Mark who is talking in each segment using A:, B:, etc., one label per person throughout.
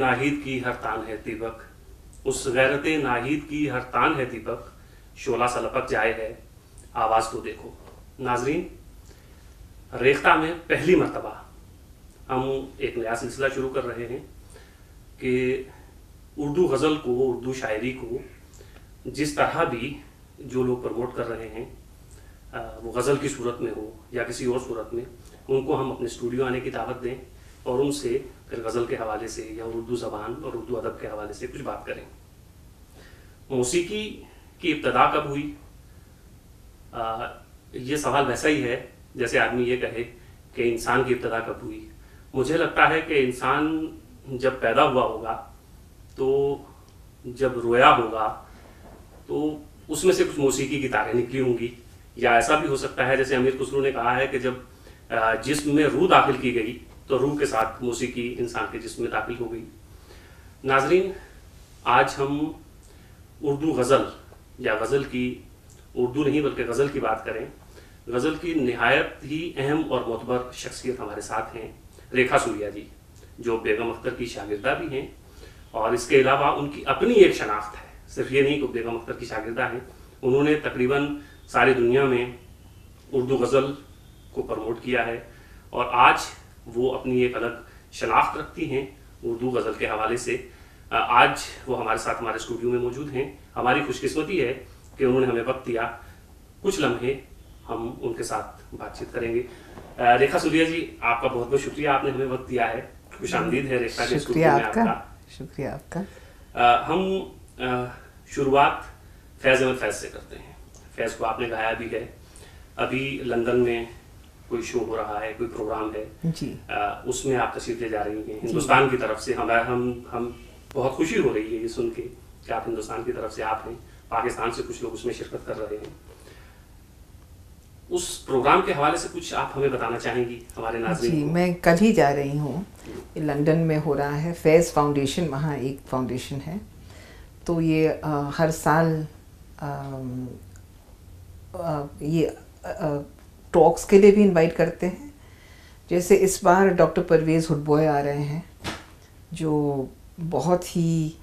A: नाहिद की हर तान है दीपक, उस गैरते नाहिद की हर तान है दीपक, शोला सा लपक जाए है आवाज़ तो देखो। नाजरीन, रेख्ता में पहली मर्तबा हम एक नया सिलसिला शुरू कर रहे हैं कि उर्दू गज़ल को, उर्दू शायरी को जिस तरह भी जो लोग प्रमोट कर रहे हैं, वो गज़ल की सूरत में हो या किसी और सूरत में, उनको हम अपने स्टूडियो आने की दावत दें और उनसे फिर गज़ल के हवाले से या उर्दू ज़बान और उर्दू अदब के हवाले से कुछ बात करें। मौसीकी की इब्तदा कब हुई? ये सवाल वैसा ही है जैसे आदमी ये कहे कि इंसान की इब्तदा कब हुई। मुझे लगता है कि इंसान जब पैदा हुआ होगा, तो जब रोया होगा, तो उसमें से कुछ मौसीकी की तारें निकली होंगी, या ऐसा भी हो सकता है जैसे अमीर खुसरो ने कहा है कि जब जिस्म में रूह दाखिल की गई तो रूह के साथ मौसीकी इंसान के जिस्म में दाखिल हो गई। नाजरीन, आज हम उर्दू गज़ल या गज़ल की, उर्दू नहीं बल्कि गज़ल की बात करें। गज़ल की निहायत ही अहम और मोतबर शख्सियत हमारे साथ हैं रेखा सूर्या जी, जो बेगम अख्तर की शागिर्दा भी हैं, और इसके अलावा उनकी अपनी एक शनाख्त है। सिर्फ ये नहीं कि बेगम अख्तर की शागिर्दा हैं, उन्होंने तकरीबन सारी दुनिया में उर्दू गज़ल को प्रमोट किया है और आज वो अपनी एक अलग शनाख्त रखती हैं उर्दू गज़ल के हवाले से। आज वो हमारे साथ हमारे स्टूडियो में मौजूद हैं। हमारी खुशकिस्मती है कि उन्होंने हमें वक्त दिया। कुछ लम्हे हम उनके साथ बातचीत करेंगे। रेखा सूर्या जी, आपका बहुत बहुत शुक्रिया, आपने हमें वक्त दिया है। खुशामदीद है रेखा के स्टूडियो में आपका।
B: शुक्रिया आपका।
A: हम शुरुआत फैज़ अहमद फैज़ से करते हैं। फैज़ को आपने गाया भी है, अभी लंदन में कोई शो हो रहा है, कोई प्रोग्राम है
B: जी,
A: उसमें आप तशरीफ ले जा रही हैं हिंदुस्तान की तरफ से। हम बहुत खुशी हो रही है ये सुन के कि आप हिंदुस्तान की तरफ से आप हैं, पाकिस्तान से कुछ लोग उसमें शिरकत कर रहे हैं। उस प्रोग्राम के हवाले से कुछ आप हमें बताना चाहेंगी हमारे नाज़रीन
B: जी?
A: को?
B: मैं कल ही जा रही हूँ, लंदन में हो रहा है फैज़ फाउंडेशन, वहाँ एक फाउंडेशन है, तो ये हर साल ये टॉक्स के लिए भी इनवाइट करते हैं। जैसे इस बार डॉक्टर परवेज़ हुडबॉय आ रहे हैं, जो बहुत ही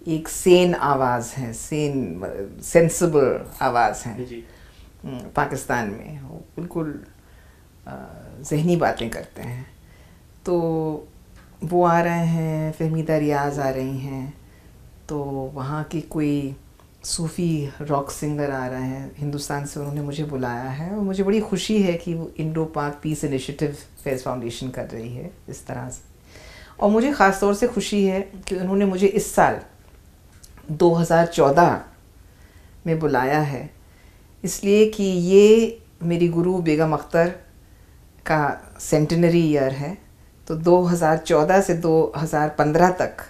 B: एक सेन आवाज़ है, सेंसिबल आवाज़ है
A: जी।
B: पाकिस्तान में। वो बिल्कुल ज़हनी बातें करते हैं, तो वो आ रहे हैं। फहमीदा रियाज़ आ रही हैं, तो वहाँ की कोई सूफ़ी रॉक सिंगर आ रहे हैं हिंदुस्तान से, उन्होंने मुझे बुलाया है और मुझे बड़ी खुशी है कि वो इंडो पाक पीस इनिशिएटिव फैज़ फाउंडेशन कर रही है इस तरह से। और मुझे ख़ास तौर से खुशी है कि उन्होंने मुझे इस साल 2014 में बुलाया है, इसलिए कि ये मेरी गुरु बेगम अख्तर का सेंटिनरी ईयर है। तो 2014 से 2015 तक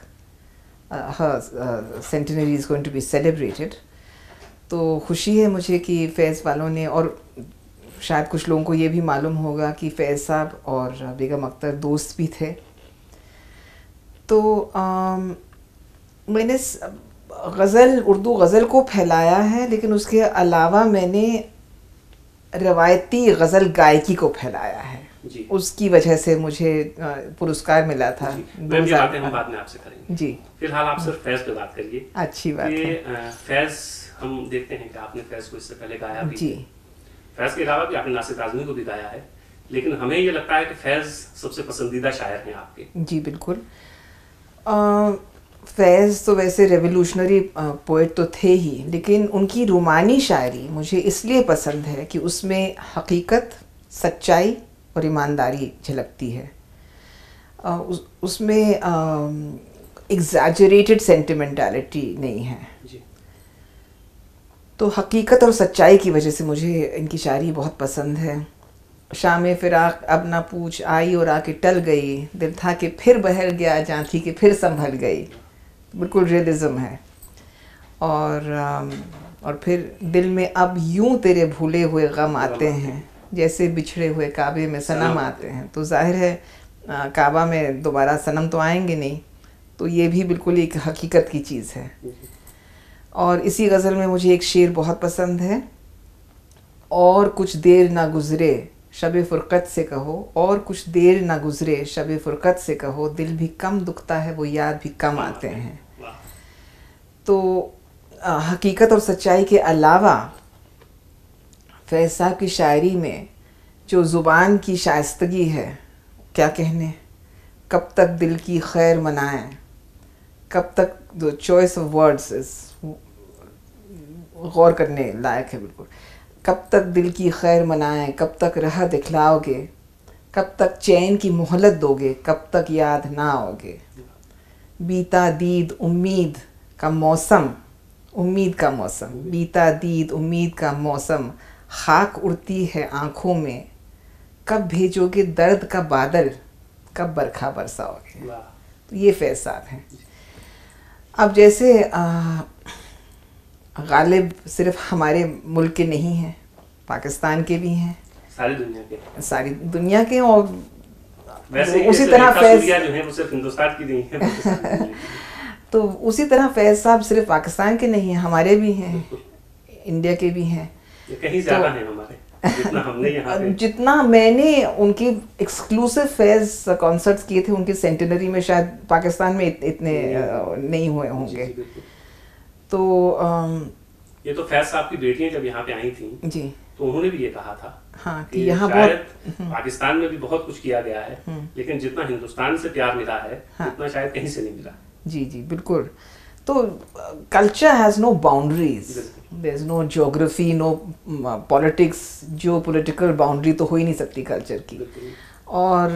B: centenary is going to be celebrated. तो खुशी है मुझे कि फैज़ वालों ने, और शायद कुछ लोगों को ये भी मालूम होगा कि फैज़ साहब और बेगम अख्तर दोस्त भी थे। तो मैंने गज़ल, उर्दू गज़ल को फैलाया है, लेकिन उसके अलावा मैंने रवायती गज़ल गायकी को फैलाया है
A: जी।
B: उसकी वजह से मुझे पुरस्कार मिला था।
A: हम बाद में आपसे करेंगे
B: जी।
A: फिलहाल आप सिर्फ फैज़ पे बात करिए।
B: अच्छी बात है।
A: फैज़, हम देखते हैं कि आपने फैज़ को इससे पहले गाया भी
B: जी।
A: फैज़ के अलावा भी आपने नासिर काज़मी को भी गाया है, लेकिन हमें ये लगता है कि फैज़ सबसे पसंदीदा शायर हैं आपके।
B: जी बिल्कुल। फैज़ तो वैसे रेवोल्यूशनरी पोएट तो थे ही, लेकिन उनकी रूमानी शायरी मुझे इसलिए पसंद है कि उसमें हकीकत, सच्चाई और ईमानदारी झलकती है। उसमें एग्जैजरेटेड सेंटिमेंटालिटी नहीं है
A: जी।
B: तो हकीकत और सच्चाई की वजह से मुझे इनकी शायरी बहुत पसंद है। शाम फिराक अब ना पूछ आई और आके टल गई, दिल था कि फिर बहल गया, जान थी कि फिर संभल गई। बिल्कुल रियलिज़म है। और फिर दिल में अब यूं तेरे भूले हुए गम आते हैं, जैसे बिछड़े हुए काबे में सनम आते हैं। तो जाहिर है काबा में दोबारा सनम तो आएंगे नहीं, तो ये भी बिल्कुल एक हकीकत की चीज़ है। और इसी गज़ल में मुझे एक शेर बहुत पसंद है, और कुछ देर ना गुज़रे शब फुरकत से कहो, और कुछ देर ना गुजरे शब फुरकत से कहो, दिल भी कम दुखता है वो याद भी कम आते हैं। तो हकीकत और सच्चाई के अलावा फैज़ साहब की शायरी में जो ज़ुबान की शाइस्तगी है, क्या कहने, कब तक दिल की खैर मनाएं, कब तक, the choice of words is गौर करने लायक है बिल्कुल। कब तक दिल की खैर मनाएं, कब तक राह दिखलाओगे, कब तक चैन की मोहलत दोगे, कब तक याद ना आओगे। बीता दीद उम्मीद का मौसम, उम्मीद का मौसम, बीता दीद उम्मीद का मौसम, खाक उड़ती है आँखों में, कब भेजोगे दर्द का बादल, कब बरखा बरसाओगे। तो ये फैज़ साहब हैं। अब जैसे गालिब सिर्फ हमारे मुल्क के नहीं हैं, पाकिस्तान के भी हैं, सारी दुनिया के। और
A: वैसे
B: उसी तरह फैज़
A: जो है वो सिर्फ हिंदुस्तान की नहीं है
B: तो उसी तरह फैज़ साहब सिर्फ पाकिस्तान के नहीं हैं, हमारे भी हैं, इंडिया के भी हैं।
A: कहीं ज़्यादा हैं हमारे, जितना हमने यहाँ पे,
B: जितना मैंने उनके एक्सक्लूसिव फैज़ कॉन्सर्ट्स किए थे उनके सेंटेनरी में, शायद पाकिस्तान में इतने नहीं हुए होंगे। तो
A: ये तो फैज़ साहब की बेटियां जब यहाँ पे आई थी
B: जी,
A: तो उन्होंने भी ये कहा था
B: हाँ,
A: कि
B: यहाँ
A: शायद पाकिस्तान में भी बहुत कुछ किया गया है, लेकिन जितना हिंदुस्तान से प्यार मिला है,
B: हाँ,
A: उतना शायद कहीं से नहीं मिला।
B: जी जी बिल्कुल। तो culture has no boundaries, there is no geography, no politics, जो पॉलिटिकल बाउंड्री तो हो ही नहीं सकती कल्चर की। और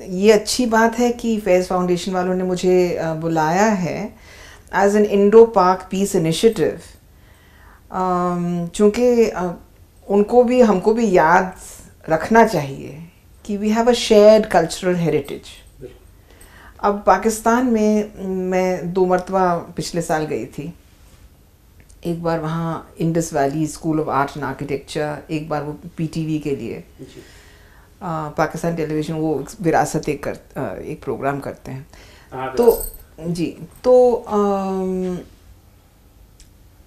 B: ये अच्छी बात है कि फैज़ फाउंडेशन वालों ने मुझे बुलाया है as an Indo Pak peace initiative, चूँकि उनको भी हमको भी याद रखना चाहिए कि we have a shared cultural heritage. अब पाकिस्तान में मैं 2 मरतबा पिछले साल गई थी। एक बार वहाँ Indus valley school of art and architecture, एक बार वो पीटीवी के लिए पाकिस्तान टेलीविज़न वो विरासत एक प्रोग्राम करते हैं। तो जी, तो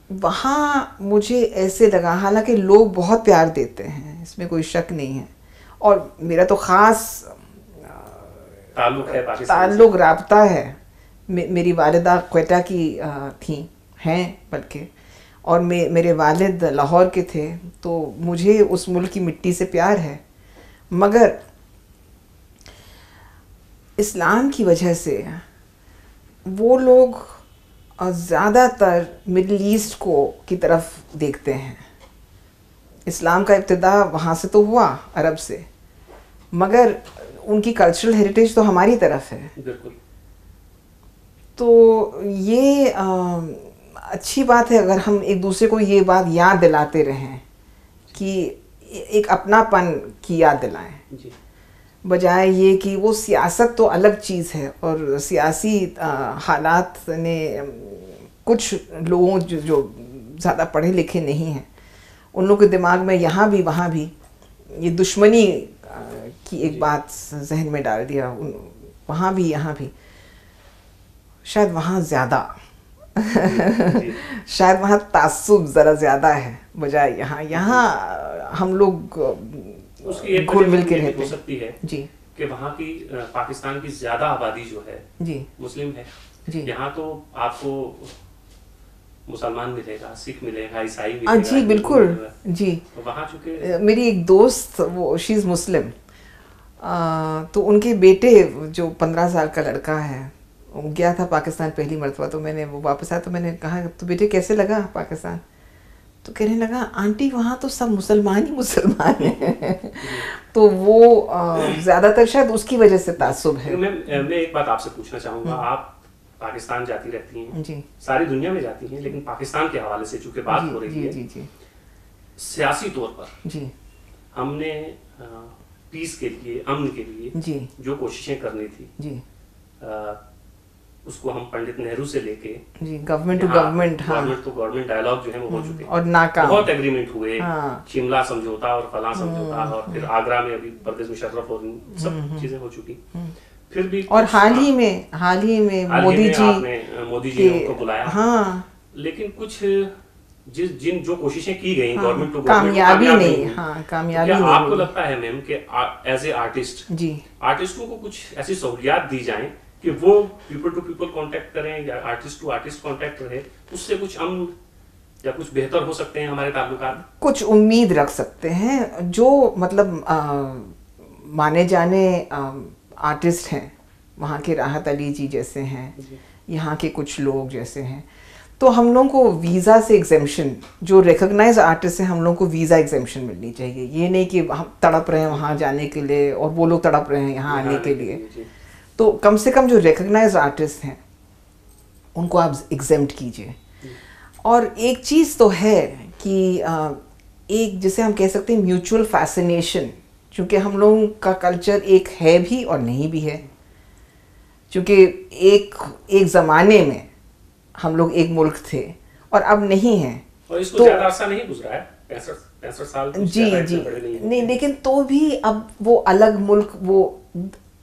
B: वहाँ मुझे ऐसे लगा, हालांकि लोग बहुत प्यार देते हैं, इसमें कोई शक नहीं है, और मेरा तो ख़ास ताल्लुक राब्ता है, मेरी वालिदा क्वेटा की थी, हैं बल्कि, और मेरे वालिद लाहौर के थे, तो मुझे उस मुल्क की मिट्टी से प्यार है। मगर इस्लाम की वजह से वो लोग ज़्यादातर मिडल ईस्ट की तरफ देखते हैं। इस्लाम का इब्तिदा वहाँ से तो हुआ, अरब से, मगर उनकी कल्चरल हेरिटेज तो हमारी तरफ है।
A: बिल्कुल।
B: तो ये अच्छी बात है अगर हम एक दूसरे को ये बात याद दिलाते रहें कि एक अपनापन की याद दिलाएं, बजाय ये कि वो सियासत तो अलग चीज़ है, और सियासी हालात ने कुछ लोगों जो ज़्यादा पढ़े लिखे नहीं हैं, उन लोगों के दिमाग में यहाँ भी वहाँ भी ये दुश्मनी की एक बात जहन में डाल दिया, वहाँ भी यहाँ भी। शायद वहाँ ज़्यादा शायद वहाँ तासुब ज़रा ज़्यादा है बजाय यहाँ हम लोग घुल मिल के रहते
A: हो सकती है
B: जी,
A: कि वहाँ की पाकिस्तान की ज़्यादा आबादी जो है
B: जी
A: मुस्लिम है
B: जी।
A: यहाँ तो आपको मुसलमान मिलेगा, सिख मिलेगा, ईसाई मिलेगा।
B: जी बिल्कुल जी।
A: तो वहाँ चूँकि
B: मेरी एक दोस्त, वो शी इज़ मुस्लिम, तो उनके बेटे जो 15 साल का लड़का है, वो गया था पाकिस्तान पहली मरतबा, तो मैंने वो वापस आया तो मैंने कहा तो बेटे कैसे लगा पाकिस्तान, तो कहने लगा आंटी वहाँ तो सब मुसलमान ही मुसलमान हैं। तो वो ज़्यादातर शायद उसकी वजह से तासुब है।
A: मैं एक बात आपसे पूछना चाहूँगा, आप पाकिस्तान जाती रहती हैं
B: जी,
A: सारी दुनिया में जाती हैं, लेकिन पाकिस्तान के हवाले से चूँकि बात हो रही है,
B: जी जी
A: सियासी तौर पर
B: जी,
A: हमने पीस के लिए, अमन के लिए
B: जी
A: जो कोशिशें करनी थी
B: जी,
A: उसको हम पंडित नेहरू से लेके
B: जी गवर्नमेंट टू गवर्नमेंट, हाँ,
A: गवर्नमेंट टू गवर्नमेंट डायलॉग जो है वो हो चुके हैं,
B: और नाकाम,
A: बहुत एग्रीमेंट हुए,
B: हाँ,
A: शिमला समझौता और फलां समझौता, और फिर आगरा में अभी परवेज मुशर्रफ और सब चीजें हो चुकी, फिर भी
B: और हाल ही में मोदी जी
A: ने उनको बुलाया,
B: हाँ,
A: लेकिन कुछ जिन जो कोशिशें की गई
B: हाँ,
A: गवर्नमेंट टू
B: कामयाबी
A: गवर्नमेंट
B: नहीं, हाँ कामयाबी
A: क्या
B: नहीं
A: आपको
B: मिली।
A: लगता है मैम कि एज ए आर्टिस्ट
B: जी,
A: आर्टिस्टों को कुछ ऐसी सहूलियात दी जाएं कि वो पीपल टू पीपल कांटेक्ट करें या आर्टिस्ट टू आर्टिस्ट कांटेक्ट रहे, उससे कुछ अमन या कुछ बेहतर हो सकते हैं हमारे ताल्लुकात?
B: कुछ उम्मीद रख सकते हैं। जो मतलब माने जाने आर्टिस्ट हैं, वहाँ के राहत अली जी जैसे हैं, यहाँ के कुछ लोग जैसे हैं, तो हम लोगों को वीज़ा से एग्जेम्पशन, जो रिकॉग्नाइज आर्टिस्ट हैं हम लोगों को वीज़ा एग्जेम्पशन मिलनी चाहिए। ये नहीं कि हम तड़प रहे हैं वहाँ जाने के लिए और वो लोग तड़प रहे हैं यहाँ आने के लिए। तो कम से कम जो रिकॉग्नाइज आर्टिस्ट हैं उनको आप एग्जेम्प्ट कीजिए। और एक चीज़ तो है कि एक जिसे हम कह सकते हैं म्यूचुअल फैसिनेशन, क्योंकि हम लोगों का कल्चर एक है भी और नहीं भी है। क्योंकि एक ज़माने में हम लोग एक मुल्क थे और अब नहीं हैं।
A: और इसको ज़्यादा अरसा नहीं गुजरा है, 65 साल
B: जी जी नहीं, लेकिन तो भी अब वो अलग मुल्क, वो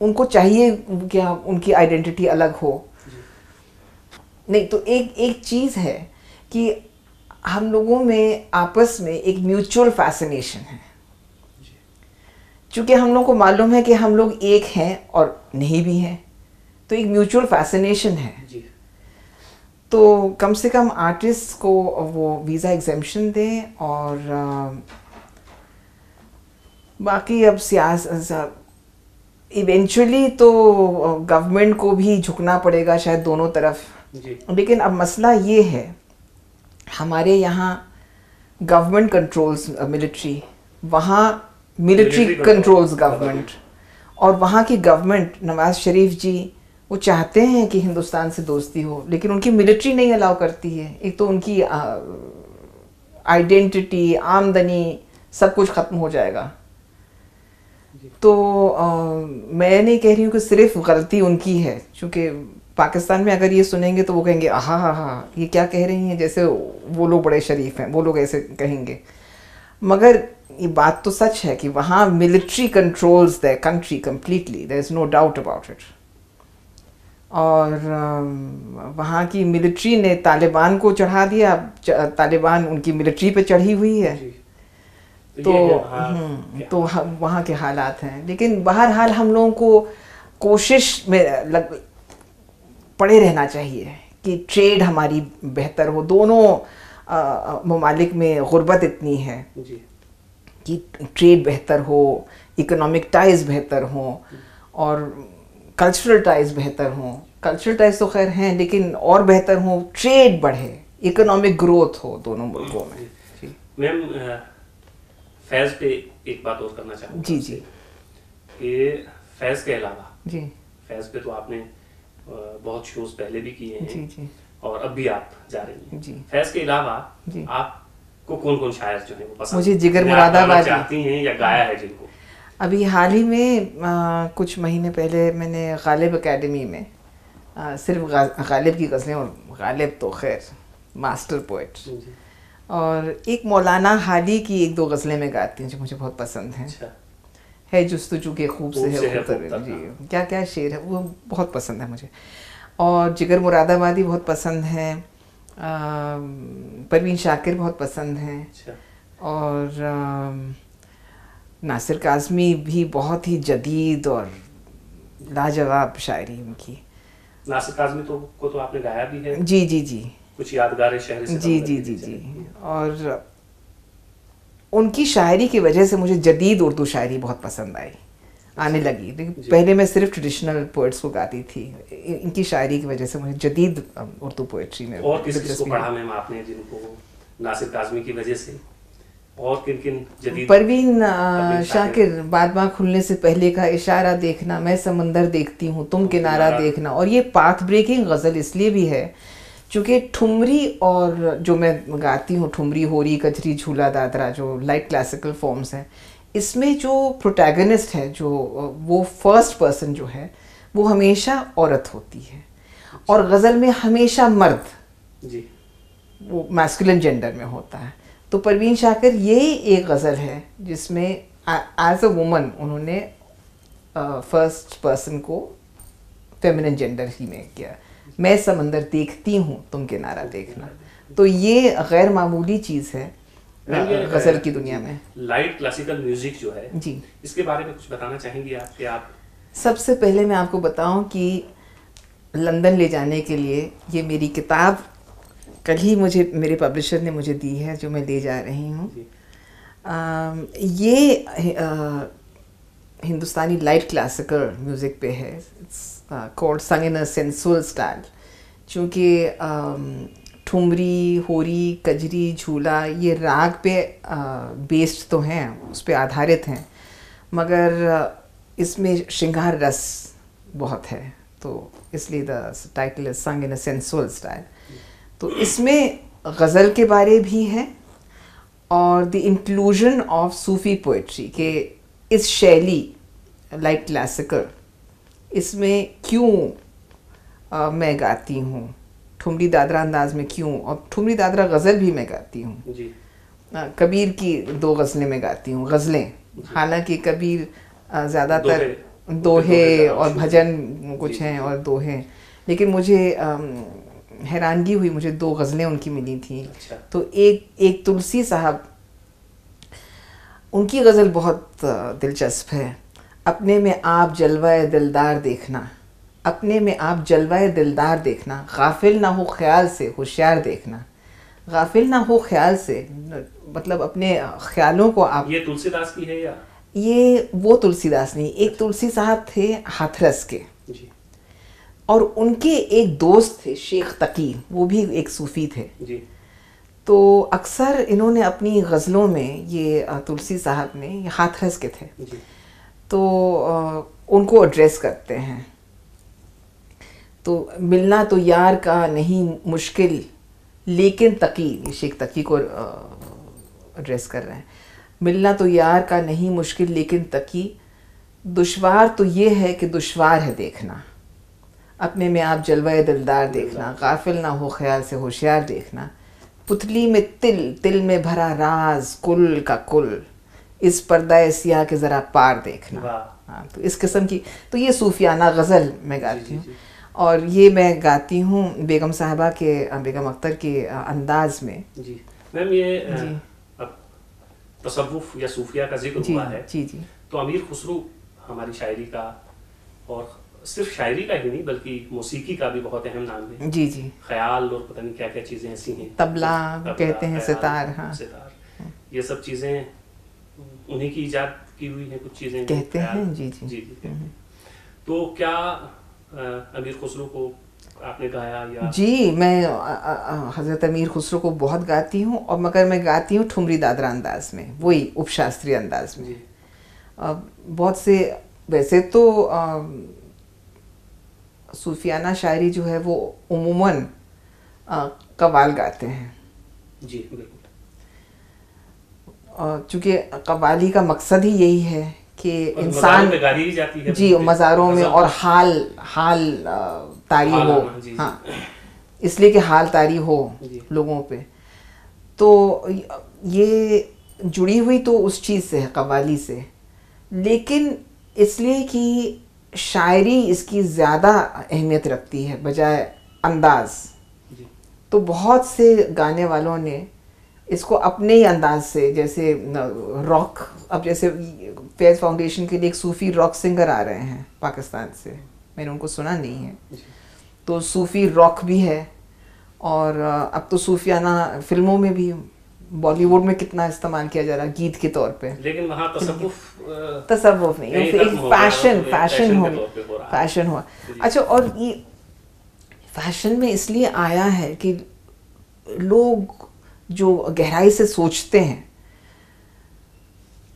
B: उनको चाहिए क्या उनकी आइडेंटिटी अलग हो। नहीं तो एक चीज़ है कि हम लोगों में आपस में एक म्यूचुअल फैसिनेशन है। क्योंकि हम लोगों को मालूम है कि हम लोग एक हैं और नहीं भी हैं, तो एक म्यूचुअल फैसिनेशन है। तो कम से कम आर्टिस्ट को वो वीज़ा एग्जेम्पशन दें। और बाकी अब सियासत इवेंचुअली तो गवर्नमेंट को भी झुकना पड़ेगा शायद दोनों तरफ। लेकिन अब मसला ये है, हमारे यहाँ गवर्नमेंट कंट्रोल्स मिलिट्री, वहाँ मिलिट्री कंट्रोल्स गवर्नमेंट, और वहाँ की गवर्नमेंट नवाज शरीफ जी वो चाहते हैं कि हिंदुस्तान से दोस्ती हो, लेकिन उनकी मिलिट्री नहीं अलाउ करती है। एक तो उनकी आइडेंटिटी, आमदनी सब कुछ ख़त्म हो जाएगा। तो मैं नहीं कह रही हूँ कि सिर्फ गलती उनकी है, क्योंकि पाकिस्तान में अगर ये सुनेंगे तो वो कहेंगे आहा हा हा ये क्या कह रही हैं, जैसे वो लोग बड़े शरीफ हैं, वो लोग ऐसे कहेंगे। मगर ये बात तो सच है कि वहाँ military controls the country completely, there is no doubt about it. और वहाँ की मिलिट्री ने तालिबान को चढ़ा दिया, तालिबान उनकी मिलिट्री पे चढ़ी हुई है। तो वहाँ के हालात हैं। लेकिन बहरहाल हम लोगों को कोशिश में पड़े रहना चाहिए कि ट्रेड हमारी बेहतर हो। दोनों ममालिक में गुर्बत इतनी है कि ट्रेड बेहतर हो, इकोनॉमिक टाइज बेहतर हो और कल्चरल टाइज बेहतर हों। कल्चरल टाइज तो खैर हैं, लेकिन और बेहतर हों, ट्रेड बढ़े, इकोनॉमिक ग्रोथ हो दोनों मुल्कों में।
A: मैम फैज़ पे एक बात और करना चाहूँगा।
B: जी जी।
A: कि फैज़ के अलावा
B: जी,
A: फैज़ पे तो आपने बहुत शोज पहले भी किए हैं।
B: जी जी।
A: और अब भी आप जा रही हैं।
B: जी।
A: फैज़ के अलावा
B: जी।
A: आपको कौन कौन शायर जो है वो पसंद,
B: मुझे जिगर मुरादाबादी
A: चाहती हैं या गाया है जिनको?
B: अभी हाल ही में कुछ महीने पहले मैंने गालिब एकेडमी में सिर्फ गालिब की गज़लें, और गालिब तो खैर मास्टर पोइट, और एक मौलाना हाली की एक दो गज़लें मैं गाती हूँ जो मुझे बहुत पसंद हैं।
A: अच्छा।
B: है जुस्तजू के खूब से है खूब जी, क्या क्या शेर है, वो बहुत पसंद है मुझे। और जिगर मुरादाबादी बहुत पसंद है, परवीन शाकिर बहुत पसंद हैं।
A: अच्छा।
B: और नासिर काज़मी भी बहुत ही जदीद और लाजवाब शायरी उनकी।
A: नासिर काज़मी को तो आपने गाया भी है।
B: जी जी जी।
A: कुछ यादगार शहर से
B: जी जी जी जी। और उनकी शायरी की वजह से मुझे जदीद उर्दू शायरी बहुत पसंद आई, आने लगी। लेकिन पहले मैं सिर्फ ट्रेडिशनल पोइट्स को गाती थी, इनकी शायरी की वजह से मुझे जदीद उर्दू पोइट्री में।
A: और किसको पढ़ा मैम आपने जिनको नासिर काज़मी की वजह से, और किन किन जदीद?
B: परवीन शाकिर, बाद माँ खुलने से पहले का इशारा देखना, मैं समंदर देखती हूँ तुम किनारा देखना। और ये पाथ ब्रेकिंग गज़ल इसलिए भी है क्योंकि ठुमरी, और जो मैं गाती हूँ ठुमरी, होरी, कजरी, झूला, दादरा, जो लाइट क्लासिकल फॉर्म्स हैं, इसमें जो प्रोटैगनिस्ट है, जो वो फर्स्ट पर्सन जो है, वो हमेशा औरत होती है। और गज़ल में हमेशा मर्द
A: जी,
B: वो मैस्कुलिन जेंडर में होता है। तो परवीन शाकिर ये एक गज़ल है जिसमें एज अ वुमन उन्होंने फर्स्ट पर्सन को फेमिनिन जेंडर ही में किया, मैं समंदर देखती हूँ तुम किनारा देखना। तो ये गैर मामूली चीज़ है गज़ल की दुनिया में।
A: लाइट क्लासिकल म्यूजिक जो है
B: जी,
A: इसके बारे में कुछ बताना चाहेंगी आप कि आप?
B: सबसे पहले मैं आपको बताऊं कि लंदन ले जाने के लिए ये मेरी किताब कल ही मुझे मेरे पब्लिशर ने मुझे दी है, जो मैं ले जा रही हूँ। ये हिंदुस्तानी लाइट क्लासिकल म्यूज़िक पे है। इट्स कॉल्ड संग इन अ सेंसुअल स्टाइल। चूँकि ठुमरी, होरी, कजरी, झूला ये राग पे बेस्ड तो हैं, उस पे आधारित हैं, मगर इसमें श्रृंगार रस बहुत है, तो इसलिए द टाइटल इज संग इन अ सेंसुअल स्टाइल। तो इसमें गज़ल के बारे भी है और the inclusion of Sufi poetry के इस शैली लाइक क्लासिकल, इसमें क्यों मैं गाती हूँ, ठुमरी दादरा अंदाज में क्यों, और ठुमरी दादरा गज़ल भी मैं गाती हूँ। कबीर की 2 गज़लें मैं गाती हूँ, गज़लें। हालांकि कबीर ज़्यादातर दोहे और भजन कुछ हैं और दोहे, लेकिन मुझे हैरानगी हुई, मुझे 2 गज़लें उनकी मिली थी।
A: अच्छा।
B: तो एक तुलसी साहब, उनकी गज़ल बहुत दिलचस्प है। अपने में आप जलवाए दिलदार देखना, अपने में आप जलवाए दिलदार देखना, गाफिल ना हो ख्याल से होशियार देखना। गाफिल ना हो ख्याल से मतलब अपने ख्यालों को आप।
A: ये तुलसीदास की है या?
B: ये वो तुलसीदास नहीं, एक तुलसी साहब थे हाथरस के
A: जी।
B: और उनके एक दोस्त थे शेख तकी, वो भी एक सूफ़ी थे
A: जी।
B: तो अक्सर इन्होंने अपनी गज़लों में ये तुलसी साहब ने, ये हाथरस के थे
A: जी।
B: तो उनको एड्रेस करते हैं। तो मिलना तो यार का नहीं मुश्किल लेकिन तकी, ये शेख तकी को एड्रेस कर रहे हैं। मिलना तो यार का नहीं मुश्किल लेकिन तकी, दुश्वार तो ये है कि दुश्वार है देखना। अपने में आप जलवाए दिलदार देखना, गाफिल ना हो ख्याल से होशियार देखना। पुतली में तिल, तिल में भरा राज, कुल का कुल, इस पर्दा सियाह के ज़रा पार देखना। हाँ, तो इस किस्म की, तो ये सूफियाना गज़ल मैं गाती हूँ। और ये मैं गाती हूँ बेगम साहबा के, बेगम अख्तर के अंदाज में।
A: जी मैम, ये तसव्वुफ या सूफिया का जिक्र हुआ है।
B: जी जी।
A: तो अमीर खुसरो हमारी शायरी का, और सिर्फ शायरी का ही नहीं बल्कि मौसीकी का भी बहुत अहम नाम है।
B: जी जी।
A: ख्याल और पता नहीं क्या क्या चीज़ें ऐसी हैं,
B: तबला कहते हैं, सितार, हाँ
A: सितार, ये सब चीज़ें उन्हीं की इजाद की हुई हैं, कुछ चीज़ें
B: कहते हैं। जी जी
A: जी जी। तो क्या अमीर खुसरो को आपने गाया या? जी,
B: मैं हज़रत अमीर खुसरो को बहुत गाती हूँ, और मगर मैं गाती हूँ ठुमरी दादरा अंदाज में, वही उपशास्त्रीय अंदाज में। बहुत से, वैसे तो सूफियाना शायरी जो है वो उमूमन कव्वाल गाते हैं।
A: जी बिल्कुल।
B: चूँकि कव्वाली का मकसद ही यही है कि इंसान
A: गाली जाती है
B: जी मज़ारों में, और हाल तारी हो। हाँ, इसलिए कि हाल तारी हो लोगों पे। तो ये जुड़ी हुई तो उस चीज़ से है, कव्वाली से, लेकिन इसलिए कि शायरी इसकी ज़्यादा अहमियत रखती है बजाय अंदाज। तो बहुत से गाने वालों ने इसको अपने ही अंदाज से, जैसे रॉक, अब जैसे फैज़ फाउंडेशन के लिए एक सूफ़ी रॉक सिंगर आ रहे हैं पाकिस्तान से, मैंने उनको सुना नहीं है। तो सूफ़ी रॉक भी है, और अब तो सूफियाना फिल्मों में भी, बॉलीवुड में कितना इस्तेमाल किया जा रहा है गीत के तौर पे।
A: लेकिन वहाँ
B: तस्वुफ नहीं, एक फैशन हुआ। अच्छा, और ये फैशन में इसलिए आया है कि लोग जो गहराई से सोचते हैं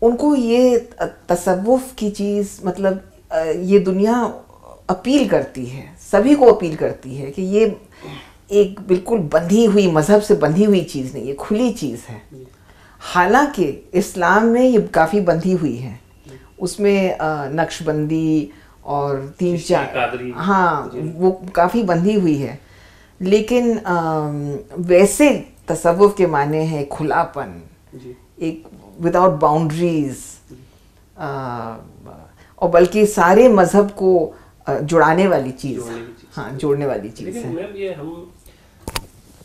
B: उनको ये तसव्वुफ की चीज़, मतलब ये दुनिया अपील करती है, सभी को अपील करती है कि ये एक बिल्कुल बंधी हुई, मज़हब से बंधी हुई चीज़ नहीं, ये खुली चीज़ है। हालांकि इस्लाम में ये काफ़ी बंधी हुई है, उसमें नक्शबंदी और 3-4, हाँ, वो काफ़ी बंधी हुई है। लेकिन वैसे तसव्वुफ के माने हैं खुलापन, एक विदाउट बाउंड्रीज, और बल्कि सारे मज़हब को जुड़ाने वाली चीज़, हाँ, जोड़ने वाली चीज़ है।
A: लेकिन मैम, ये हम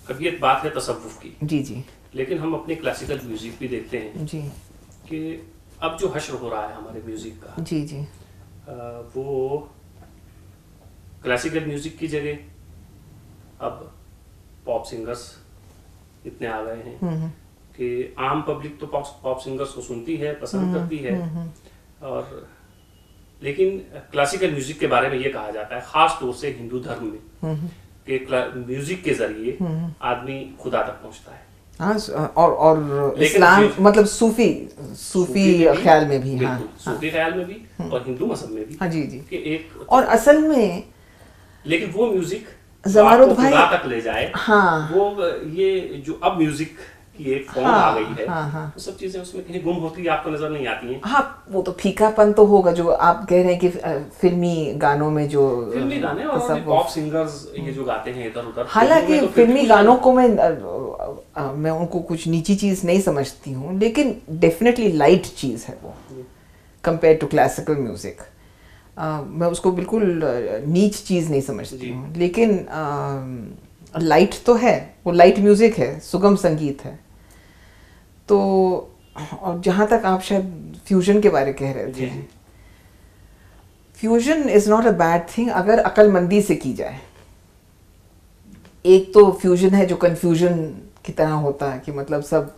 A: अब ये बात है तसव्वुफ की,
B: जी जी
A: लेकिन हम अपने क्लासिकल म्यूजिक भी देखते हैं
B: जी
A: कि अब जो हश्र हो रहा है हमारे म्यूजिक का,
B: जी जी
A: वो क्लासिकल म्यूजिक की जगह अब पॉप सिंगर्स इतने आ गए हैं कि आम पब्लिक तो पॉप सिंगर्स को सुनती है, पसंद करती है। और लेकिन क्लासिकल म्यूजिक के बारे में ये कहा जाता है, खास तौर से हिंदू धर्म में, कि म्यूजिक के जरिए आदमी खुदा तक पहुंचता है।
B: हाँ, और इस्लाम मतलब सूफी ख्याल में भी, हाँ
A: सूफी ख्याल में भी और हिंदू मजहब में भी,
B: हाँ जी जी।
A: कि एक
B: और असल में
A: लेकिन वो म्यूजिक
B: ज़मारुद भाई
A: खुदा तक ले जाए,
B: हाँ,
A: वो ये जो अब म्यूजिक की एक फॉर्म
B: हाँ,
A: आ गई है,
B: हाँ, हाँ,
A: वो सब चीजें उसमें कहीं गुम होती है, आपको नजर नहीं आती हैं।
B: हाँ, वो तो फीकापन तो होगा जो आप कह रहे हैं कि फिल्मी गानों में जो
A: फिल्मी गाने और पॉप सिंगर्स ये जो गाते हैं इधर उधर,
B: हालांकि फिल्मी गानों को मैं उनको कुछ नीची चीज नहीं समझती हूँ, लेकिन डेफिनेटली लाइट चीज है वो कंपेयर टू क्लासिकल म्यूजिक। मैं उसको बिल्कुल नीच चीज नहीं समझती हूँ, लेकिन लाइट तो है, वो लाइट म्यूजिक है, सुगम संगीत है। तो और जहाँ तक आप शायद फ्यूजन के बारे कह रहे थे, fusion is not a bad thing अगर अक्लमंदी से की जाए। एक तो फ्यूजन है जो कंफ्यूजन की तरह होता है कि मतलब सब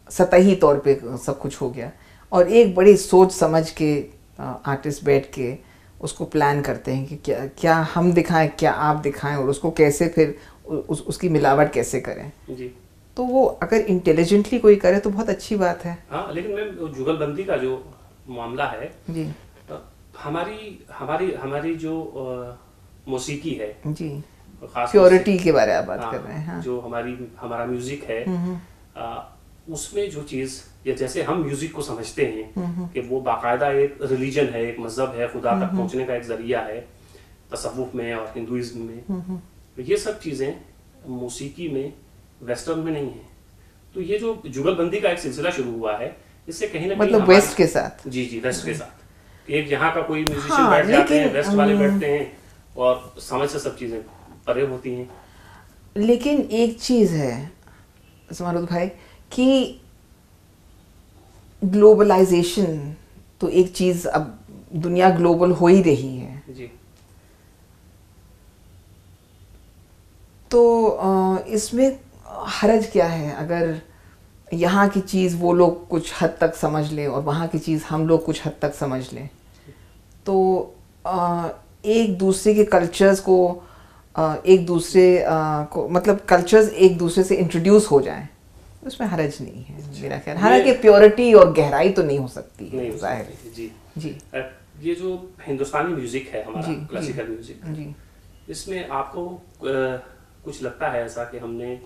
B: सतही तौर पे सब कुछ हो गया, और एक बड़ी सोच समझ के आर्टिस्ट बैठ के उसको प्लान करते हैं कि क्या हम दिखाएं, क्या आप दिखाएं, और उसको कैसे फिर उसकी मिलावट कैसे करें जी। तो वो अगर इंटेलिजेंटली कोई करे तो बहुत अच्छी बात है।
A: हाँ, लेकिन मैम जुगलबंदी का जो मामला है जी, हमारी जो मौसीकी है
B: जी, प्योरिटी के बारे में आप बात कर रहे हैं, हाँ।
A: जो हमारा म्यूजिक है, उसमें जो चीज, या जैसे हम म्यूजिक को समझते हैं कि वो बाकायदा एक रिलीजन है, एक मजहब है, खुदा तक पहुंचने का एक जरिया है, तसव्वुफ में और हिंदुइज्म में, तो ये सब चीजें मौसीकी में, वेस्टर्न में नहीं है। तो ये जो जुगलबंदी का एक सिलसिला शुरू हुआ है, इससे कहीं ना कहीं
B: मतलब वेस्ट के साथ,
A: जी जी, वेस्ट के साथ, एक यहाँ का कोई म्यूजिशियन बैठ जाते हैं, वेस्ट वाले बैठते हैं, और समझ से सब चीजें परे होती हैं।
B: लेकिन एक चीज है ज़मारुद भाई कि ग्लोबलाइजेशन तो एक चीज, अब दुनिया ग्लोबल हो ही रही है जी। तो इसमें हर्ज क्या है अगर यहाँ की चीज़ वो लोग कुछ हद तक समझ लें और वहाँ की चीज़ हम लोग कुछ हद तक समझ लें, तो एक दूसरे के कल्चर्स को एक दूसरे को मतलब कल्चर्स एक दूसरे से इंट्रोड्यूस हो जाएं, उसमें हर्ज नहीं है मेरा ख्याल। हालांकि प्योरिटी और गहराई तो नहीं हो सकती है, जाहिर है
A: जी
B: जी।
A: ये जो हिंदुस्तानी म्यूजिक है हमारा, क्लासिकल म्यूजिक जी, इसमें आपको कुछ लगता है ऐसा कि हमने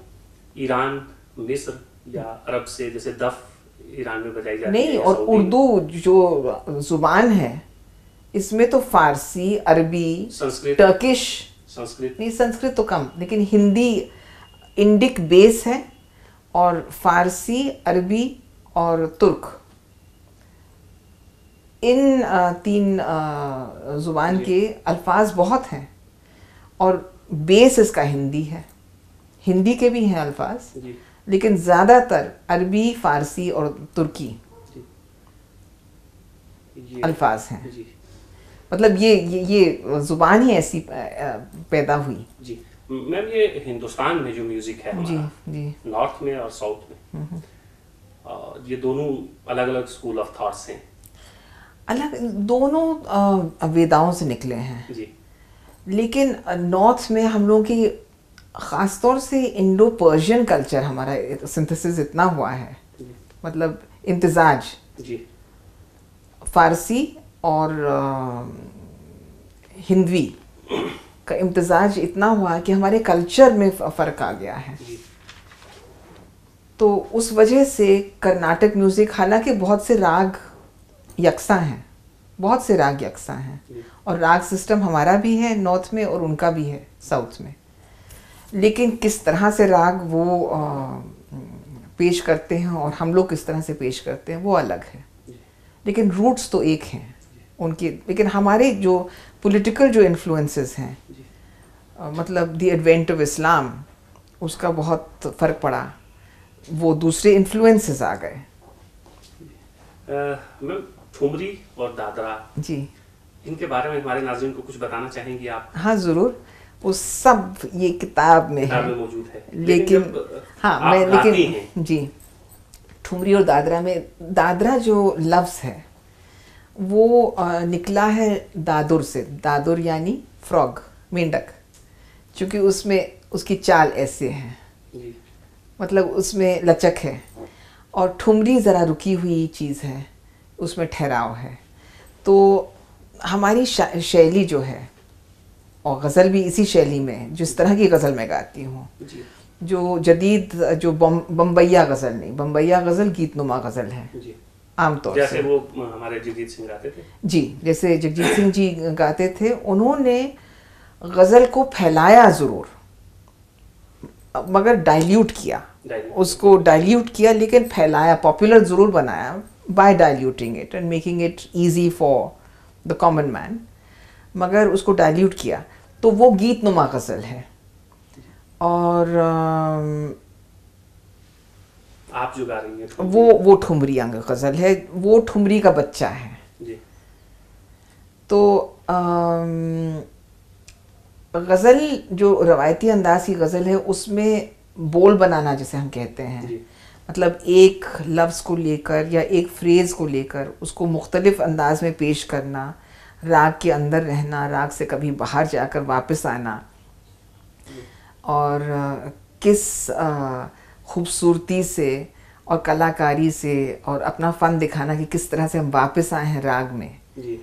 A: ईरान, मिस्र या अरब से, जैसे दफ ईरान में बजाई जाती है,
B: नहीं, और उर्दू जो जुबान है इसमें तो फारसी, अरबी,
A: संस्कृत,
B: टर्किश,
A: संस्कृत
B: नहीं संस्कृत तो कम, लेकिन हिंदी इंडिक बेस है, और फारसी, अरबी और तुर्क, इन तीन जुबान के अल्फाज बहुत हैं, और बेस इसका हिंदी है। हिंदी के भी हैं अल्फाज, लेकिन ज़्यादातर अरबी, फारसी और तुर्की अल्फाज हैं। मतलब ये ज़ुबान ही ऐसी पैदा हुई
A: जी। मैम, ये हिंदुस्तान में जो म्यूजिक है
B: जी जी,
A: नॉर्थ में और साउथ में, ये दोनों अलग अलग स्कूल ऑफ थॉट्स हैं,
B: अलग, दोनों वेदाओं से निकले हैं जी। लेकिन नॉर्थ में हम लोगों की ख़ासतौर से इंडो पर्शियन कल्चर, हमारा सिंथेसिस इतना हुआ है, मतलब इम्तिजाज जी, फारसी और हिंदवी का इम्तिजाज इतना हुआ कि हमारे कल्चर में फ़र्क आ गया है। तो उस वजह से कर्नाटक म्यूज़िक, हालांकि बहुत से राग यकसा हैं, बहुत से राग यकसा हैं, और राग सिस्टम हमारा भी है नॉर्थ में और उनका भी है साउथ में, लेकिन किस तरह से राग वो पेश करते हैं और हम लोग किस तरह से पेश करते हैं वो अलग है, लेकिन रूट्स तो एक हैं उनके। लेकिन हमारे जो पॉलिटिकल जो इन्फ्लुएंसेस हैं, मतलब द एडवेंट ऑफ इस्लाम उसका बहुत फ़र्क पड़ा, वो दूसरे इन्फ्लुएंसेस आ गए।
A: मैम, ठुमरी और दादरा,
B: जी
A: इनके बारे में हमारे नाज़रीन को कुछ बताना चाहेंगी आप?
B: हाँ ज़रूर, वो सब ये किताब में
A: किताब
B: है,
A: में मौजूद है,
B: लेकिन
A: जब
B: हाँ
A: आप
B: मैं
A: गाती
B: लेकिन
A: हैं,
B: जी ठुमरी और दादरा में, दादरा जो लफ्ज़ है वो निकला है दादुर से। दादुर यानी फ्रॉग, मेंढक, क्योंकि उसमें उसकी चाल ऐसे है,
A: जी,
B: मतलब उसमें लचक है। और ठुमरी ज़रा रुकी हुई चीज़ है, उसमें ठहराव है। तो हमारी शैली जो है, और गज़ल भी इसी शैली में है, जिस तरह की गज़ल मैं गाती हूँ,
A: जी,
B: जो जदीद जो बम्बैया गज़ल नहीं, बम्बैया गज़ल गीतनुमा गज़ल है
A: जी,
B: आमतौर
A: जैसे
B: से।
A: वो हमारे जगजीत सिंह गाते थे।
B: जी, जैसे जगजीत सिंह जी गाते थे, उन्होंने गज़ल को फैलाया ज़रूर, मगर डाइल्यूट किया, उसको डाइल्यूट किया, लेकिन फैलाया, पॉपुलर ज़रूर बनाया by diluting it and making it easy for the common man, मगर उसको डाइल्यूट किया। तो वो गीतनुमा गज़ल है। और
A: आप जो गा रही हैं
B: वो ठुमरी अंग गज़ल है, वो ठुमरी का बच्चा है।
A: जी,
B: तो गज़ल जो रवायती अंदाज की गज़ल है, उसमें बोल बनाना जिसे हम कहते हैं,
A: जी,
B: मतलब एक लफ्ज़ को लेकर या एक फ्रेज़ को लेकर उसको मुख्तलिफ़ अंदाज में पेश करना, राग के अंदर रहना, राग से कभी बाहर जाकर वापस आना, और किस खूबसूरती से और कलाकारी से और अपना फ़न दिखाना कि किस तरह से हम वापस आए हैं राग में।
A: जी,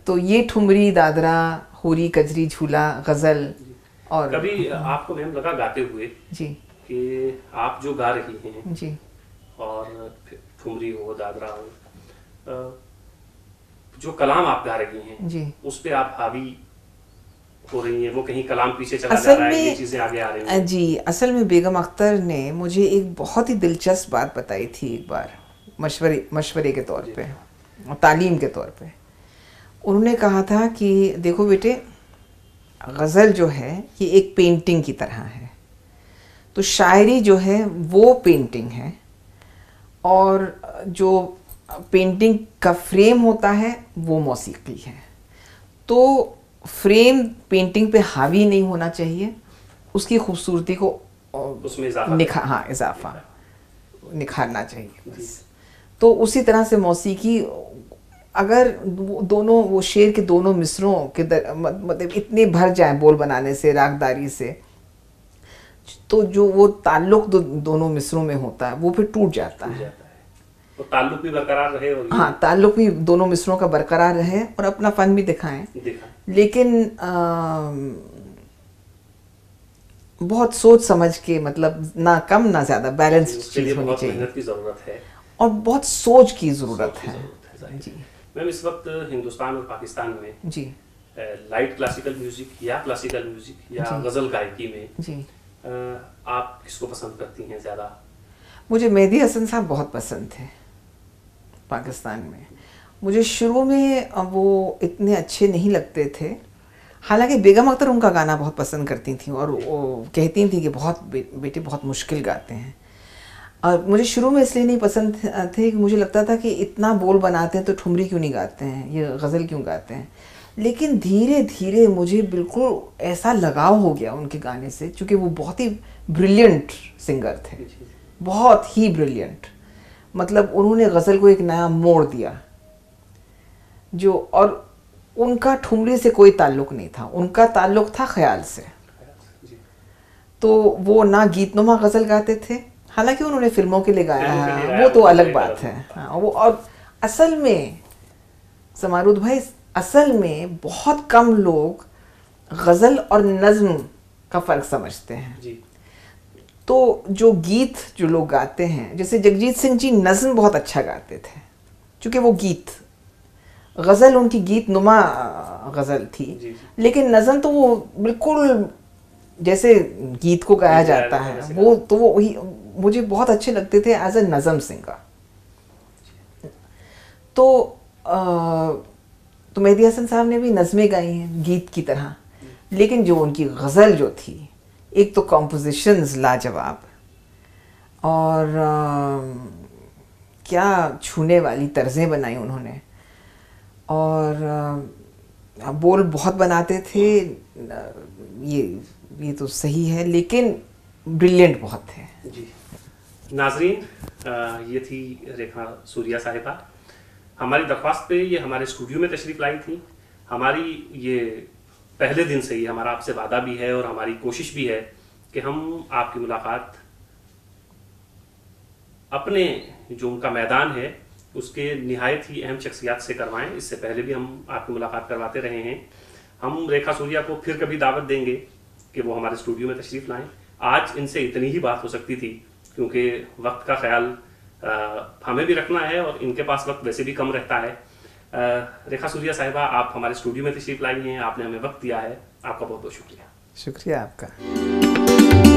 B: तो ये ठुमरी, दादरा, होरी, कजरी, झूला, गज़ल।
A: जी।
B: और
A: कभी आपको मैम लगा गाते हुए
B: जी
A: कि आप जो गा रही हैं,
B: जी
A: और फिर ठुमरी हो, दादरा हो, जो कलाम आप गा रही हैं,
B: जी,
A: उस पे आप हावी हो रही हैं, वो कहीं कलाम पीछे चला जा
B: असल
A: रहा है, ये
B: में
A: चीज़ें आगे आ रही हैं।
B: जी, असल में बेगम अख्तर ने मुझे एक बहुत ही दिलचस्प बात बताई थी एक बार, मशवरे के तौर
A: जी,
B: पे और तालीम के तौर पे। उन्होंने कहा था कि देखो बेटे, गज़ल जो है ये एक पेंटिंग की तरह है, तो शायरी जो है वो पेंटिंग है, और जो पेंटिंग का फ्रेम होता है वो मौसीकी है। तो फ्रेम पेंटिंग पे हावी नहीं होना चाहिए, उसकी खूबसूरती को
A: उसमें इजाफा
B: इजाफा निखारना चाहिए
A: जी,
B: बस। तो उसी तरह से मौसीकी, अगर दोनों वो शेर के दोनों मिसरों के मतलब इतने भर जाएं बोल बनाने से, रागदारी से, तो जो वो ताल्लुक दोनों मिसरों में होता है वो फिर टूट जाता है।
A: तो ताल्लुक भी बरकरार रहे, और
B: हाँ, ताल्लुक भी दोनों मिसरों का बरकरार रहे और अपना फ़न भी दिखाएं,
A: देखा,
B: लेकिन बहुत सोच समझ के, मतलब ना कम ना ज़्यादा, बैलेंस्ड
A: उसके लिए
B: चीज़ होनी
A: बहुत
B: चाहिए,
A: मेहनत की ज़रूरत है
B: और बहुत सोच की ज़रूरत है।
A: जाहिर
B: जी
A: है। मैम, इस वक्त हिंदुस्तान और पाकिस्तान में
B: जी
A: लाइट क्लासिकल म्यूजिक या क्लासिकल म्यूजिक या
B: जी
A: गज़ल गायकी में
B: जी
A: आप किसको पसंद करती हैं ज़्यादा?
B: मुझे मेहदी हसन साहब बहुत पसंद थे पाकिस्तान में। मुझे शुरू में वो इतने अच्छे नहीं लगते थे, हालांकि बेगम अख्तर उनका गाना बहुत पसंद करती थी और वो कहती थी कि बहुत बेटे बहुत मुश्किल गाते हैं। और मुझे शुरू में इसलिए नहीं पसंद थे कि मुझे लगता था कि इतना बोल बनाते हैं तो ठुमरी क्यों नहीं गाते हैं, ये गज़ल क्यों गाते हैं। लेकिन धीरे धीरे मुझे बिल्कुल ऐसा लगाव हो गया उनके गाने से, क्योंकि वो बहुत ही ब्रिलियंट सिंगर थे, बहुत ही ब्रिलियंट। मतलब उन्होंने गज़ल को एक नया मोड़ दिया जो, और उनका ठुमरी से कोई ताल्लुक़ नहीं था, उनका ताल्लुक़ था ख़याल से। तो वो ना गीतनुमा गज़ल गाते थे, हालांकि उन्होंने फिल्मों के लिए गाया है, वो तो अलग बात है। हाँ, वो, और असल में समारूद भाई, असल में बहुत कम लोग गज़ल और नज़्म का फ़र्क समझते हैं
A: जी।
B: तो जो गीत जो लोग गाते हैं, जैसे जगजीत सिंह जी नज़्म बहुत अच्छा गाते थे, क्योंकि वो गीत, गज़ल उनकी गीत नुमा गज़ल थी,
A: जी।
B: लेकिन नज़्म तो वो बिल्कुल जैसे गीत को गाया जाता है, वो तो वो वही मुझे बहुत अच्छे लगते थे एज ए नज़्म सिंगर। तो मेहदी हसन साहब ने भी नज़में गाई हैं गीत की तरह, लेकिन जो उनकी गज़ल जो थी एक तो कॉम्पोजिशंस लाजवाब, और क्या छूने वाली तर्जें बनाई उन्होंने, और बोल बहुत बनाते थे, ये तो सही है, लेकिन ब्रिलियंट बहुत थे।
A: जी नाजरीन, ये थी रेखा सूर्या साहिबा। हमारी दरख्वास्त पे ये हमारे स्टूडियो में तशरीफ़ लाई थी। हमारी ये पहले दिन से ही हमारा आपसे वादा भी है और हमारी कोशिश भी है कि हम आपकी मुलाकात अपने जो उनका मैदान है उसके निहायत ही अहम शख्सियात से करवाएं। इससे पहले भी हम आपकी मुलाकात करवाते रहे हैं। हम रेखा सूर्या को फिर कभी दावत देंगे कि वो हमारे स्टूडियो में तशरीफ़ लाएं। आज इनसे इतनी ही बात हो सकती थी, क्योंकि वक्त का ख्याल हमें भी रखना है और इनके पास वक्त वैसे भी कम रहता है। रेखा सूर्या साहिबा, आप हमारे स्टूडियो में तशरीफ़ लाई हैं, आपने हमें वक्त दिया है, आपका बहुत बहुत शुक्रिया।
B: शुक्रिया आपका।